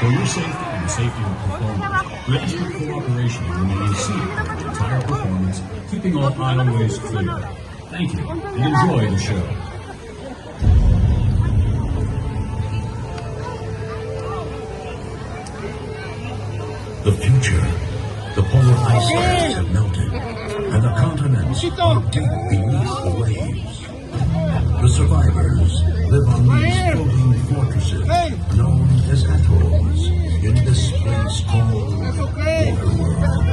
For your safety and the safety of performers, registered cooperation remains seated for the entire performance, keeping all aisleways clear. Thank you, and enjoy the show. The future. The polar ice caps have melted, and the continents are deep beneath the waves. The survivors live on these floating fortresses known as atolls in this place called Waterworld.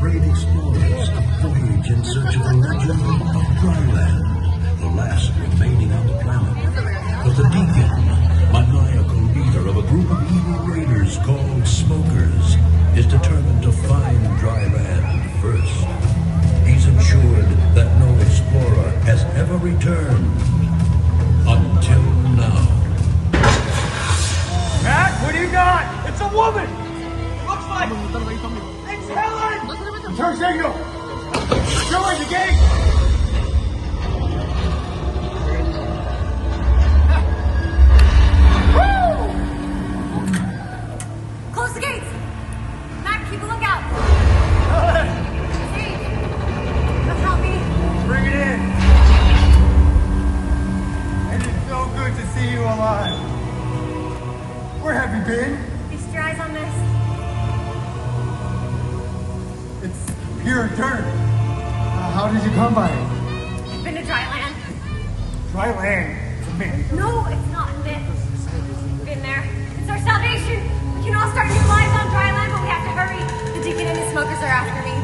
Brave explorers voyage in search of the legend of Dryland, the last remaining on the planet. But the Deacon, maniacal leader of a group of evil raiders called Smokers, is determined to find Dryland first. He's ensured that no explorer has ever returned until now. Matt, what do you got? It's a woman! Looks like it's Helen! Turn signal! Join the gate! Close the gates! Mac, keep a lookout! Steve! Come help me! Bring it in! And it's so good to see you alive. Where have you been? Feast your eyes on this. It's pure dirt. How did you come by it? I've been to Dryland. Dry land. It's a myth. No, it's not a myth. Been there. It's our salvation. We can all start new lives on Dryland, but we have to hurry. The Deacon and his smokers are after me.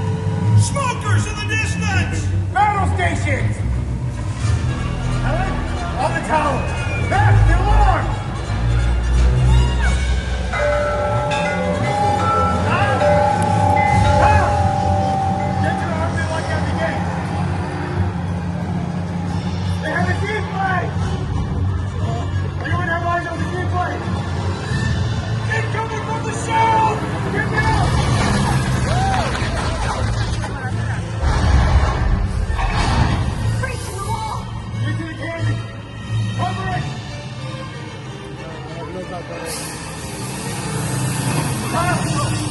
Smokers in the distance! Battle stations! Helen, on the tower! Matt, the alarm! Get to the army like at the gate! They have a deep play! Anyone have eyes on the deep play? Incoming from the south! Get down! Breach in the wall! Get to the cannon! Cover it!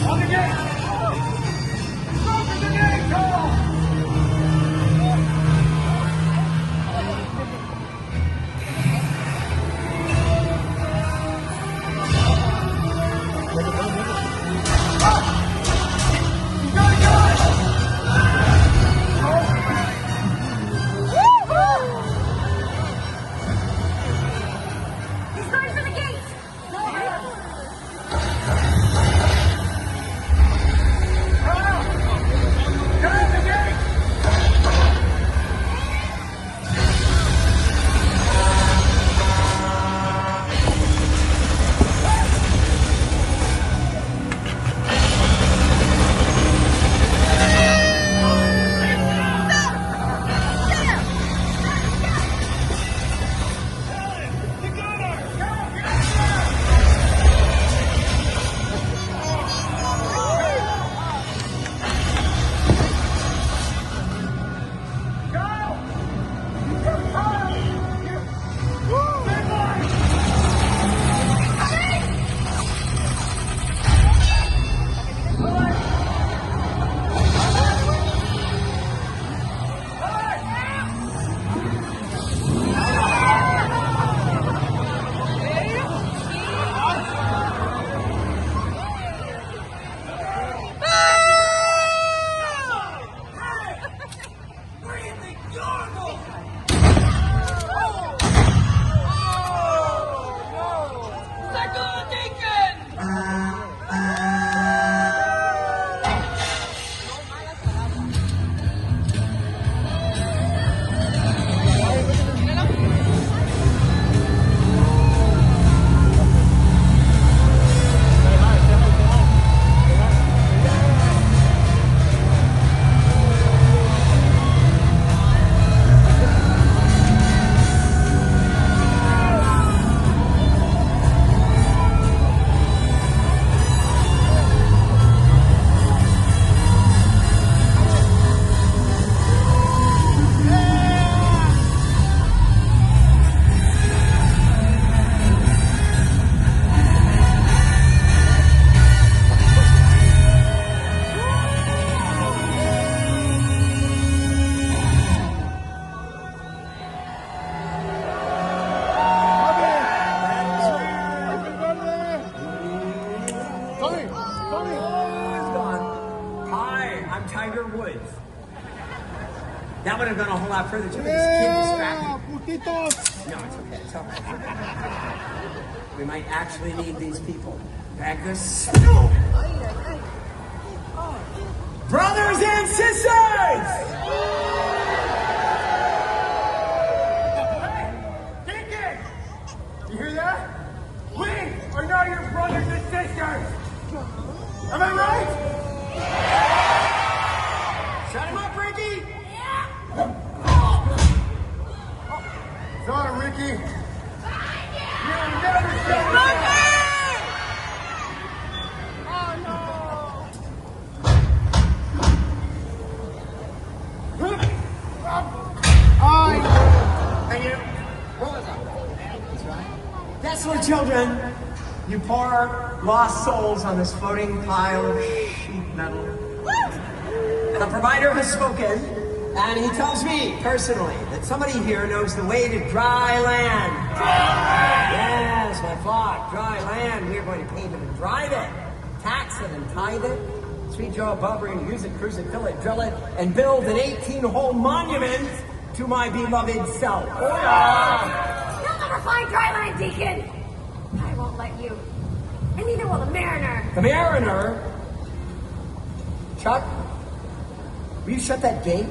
On the gate! Open the gate, Cole! You got a gun! He's going for the gates! Get in the gate! your woods. That would have gone a whole lot further too. This kid distracted. No, it's okay. It's all right. We might actually need these people. Back this. Brothers and sisters! Deacon! You hear that? We are not your brothers and sisters! Am I right? Shut him up, Ricky! Sorry, Ricky. You'll never shut him up! Desolate children, you poor lost souls on this floating pile of sheet metal. The provider has spoken, and he tells me personally that somebody here knows the way to dry land. Yes, my flock, dry land. We are going to pay them and drive it, tax it and tithe it. Sweet Joe above, we're going to use it, cruise it, fill it, drill it, and build an 18-hole monument to my beloved self. You'll never find dry land, Deacon. I won't let you. And neither will the Mariner. The Mariner? Chuck, will you shut that gate?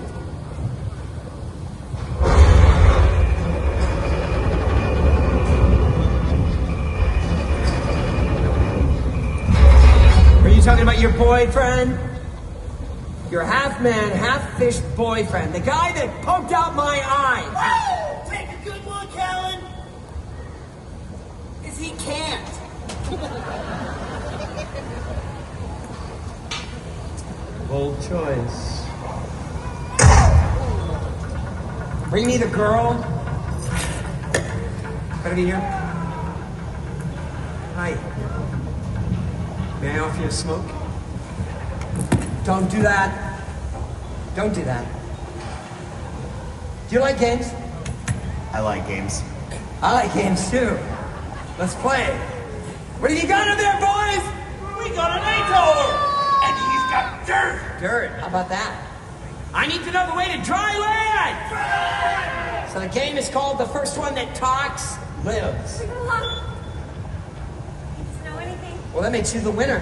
Are you talking about your boyfriend? Your half-man, half-fish boyfriend. The guy that poked out my eye. Oh, take a good look, Helen. Because he can't. Bold choice. Bring me the girl. Better be here. Hi. May I offer you a smoke? Don't do that. Don't do that. Do you like games? I like games. I like games too. Let's play. What have you got in there, boys? We got an 8-holer, and he's got dirt. Dirt. How about that? I need to know the way to dry land. So the game is called The First One That Talks Lives. Know anything? Well, that makes you the winner.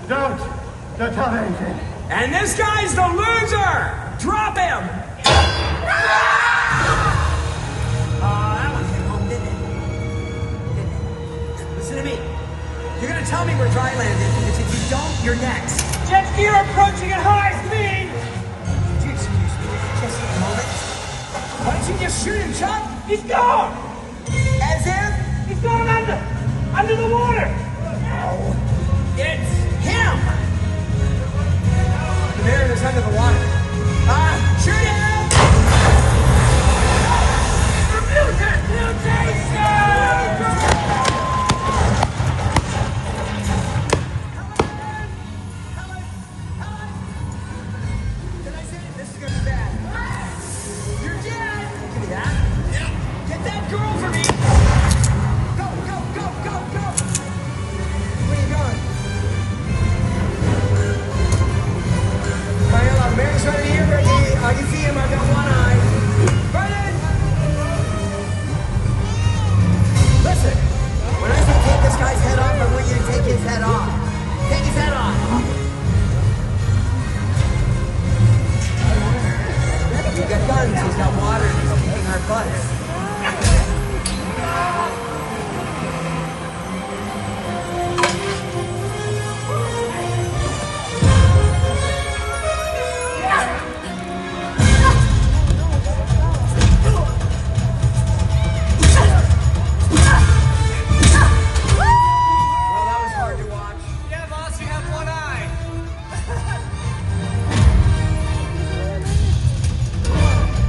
Don't tell me anything. And this guy's the loser. Drop him. That one hit home, didn't it? Listen to me. You're gonna tell me where dry land is, because if you don't, you're next. Jet ski are approaching at high speed! Just a moment. Why don't you just shoot him, Chuck? He's gone! As if He's gone under the water! it's him. The Mariner's under the water. Shoot him! This is gonna be bad. You're dead! Give me that. Get that girl for me! Go! Where you going? Kyle, Mary's right here, Ricky. I can see him, I've got one eye. Vernon! Listen, when I say take this guy's head off, I want you to take his head off. Take his head off. He's got guns, he's got water, he's kicking our butts. Well, that was hard to watch. Yeah, boss, you have one eye.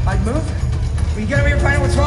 I'd move. Will you get over here, find out what's wrong?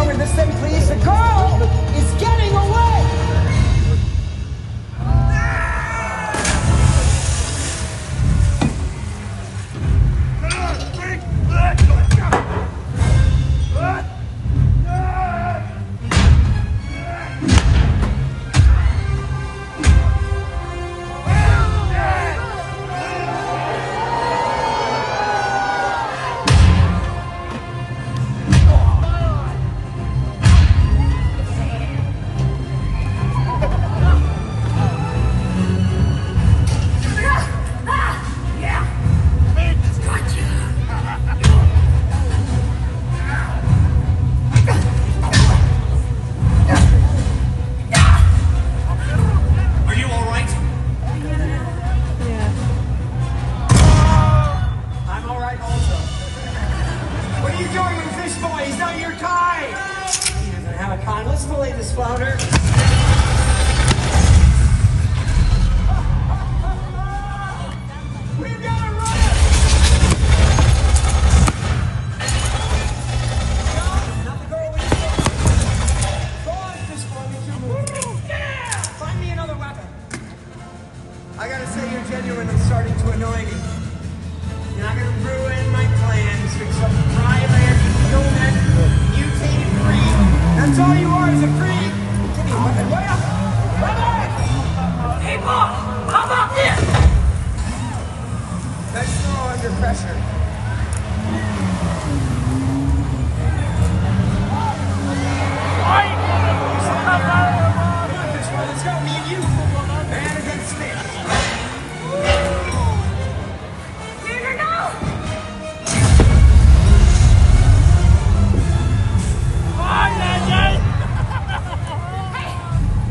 when it's starting to annoy me. You're not gonna ruin my plans with some dry land human mutated freak. That's all you are is a freak. Give me a weapon. Way up! Hey, Bob! How about this? That's still under pressure. Let's go, me and you. Man against fish. No! Hey,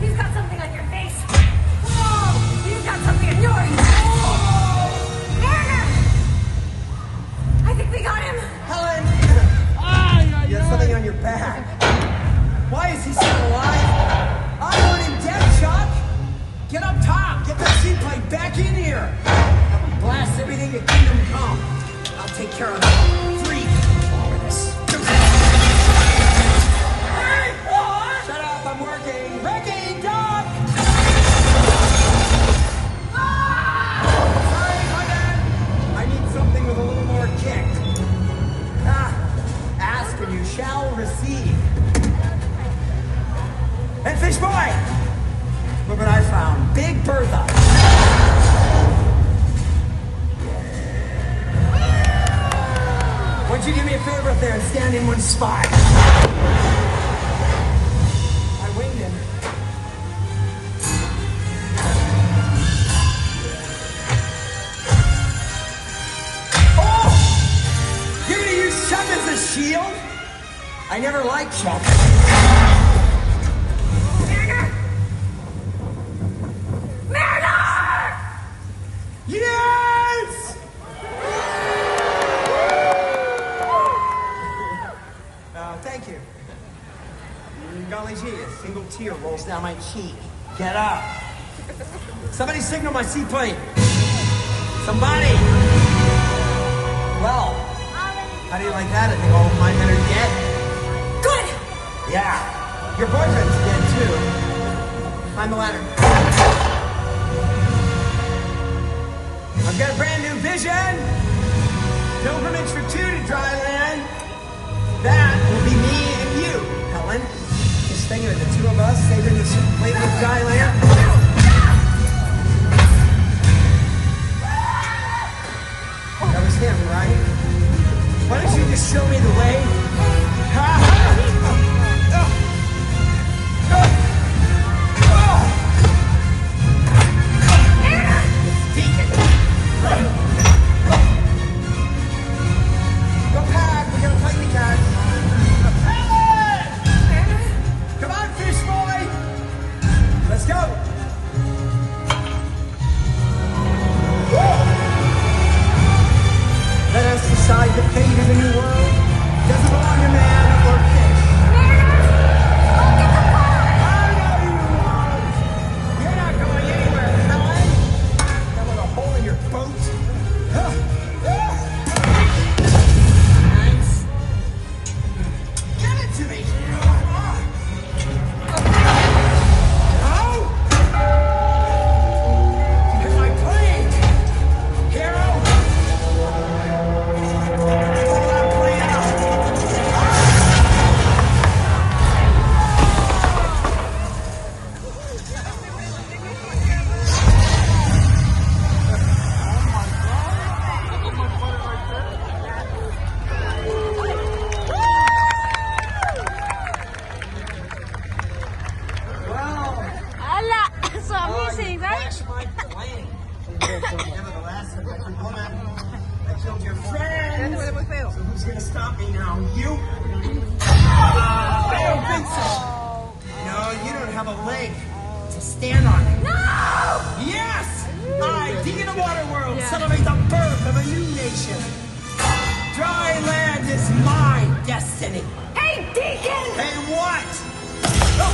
you've got something on your face. Whoa! You've got something on yours. Mariner! I think we got him. Helen! You have something on your back. Why is he still alive? I want him dead, Chuck! Get up top! Get that seaplane back in here! Blast everything to Kingdom Come. I'll take care of it. Freak! Over this. Hey! What? Shut up, I'm working. Ricky, duck! Sorry, my bad. I need something with a little more kick. Ask and you shall receive. And Fish Boy! Look what I found. Big Bertha. Why don't you do me a favor up there and stand in one spot? I winged him. Oh! You're gonna use Chuck as a shield? I never liked Chuck. Yes! Thank you. Golly gee, a single tear rolls down my cheek. Get up. Somebody signal my seaplane. Somebody. Well, how do you like that? I think all of my men are dead. Good! Yeah. Your boyfriend's dead too. Climb the ladder. I've got a brand new vision. Pilgrimage for two to dry land. That will be me and you, Helen. Just think of it, the two of us saving this plate of dry land. That was him, right? Why don't you just show me the way? Go pack, we're gonna play the catch. Come on, Fish Boy! Let's go! Let us decide the fate of the new world. Doesn't belong to man or fish. I know you won't! You're not going anywhere, Helen! That with a hole in your boat. Nice. Give it to me! Oh! Here's my plane! Hero! Pull that plane out! Well, So amazing, right? crashed my plane. Nevertheless, I got your woman. I killed your friend. So who's gonna stop me now? You? I don't think so. No, you don't have a leg to stand on. No! Yes! I, Deacon of Waterworld, celebrate the birth of a new nation. Dry land is my destiny. Hey, Deacon! Hey, what? Oh,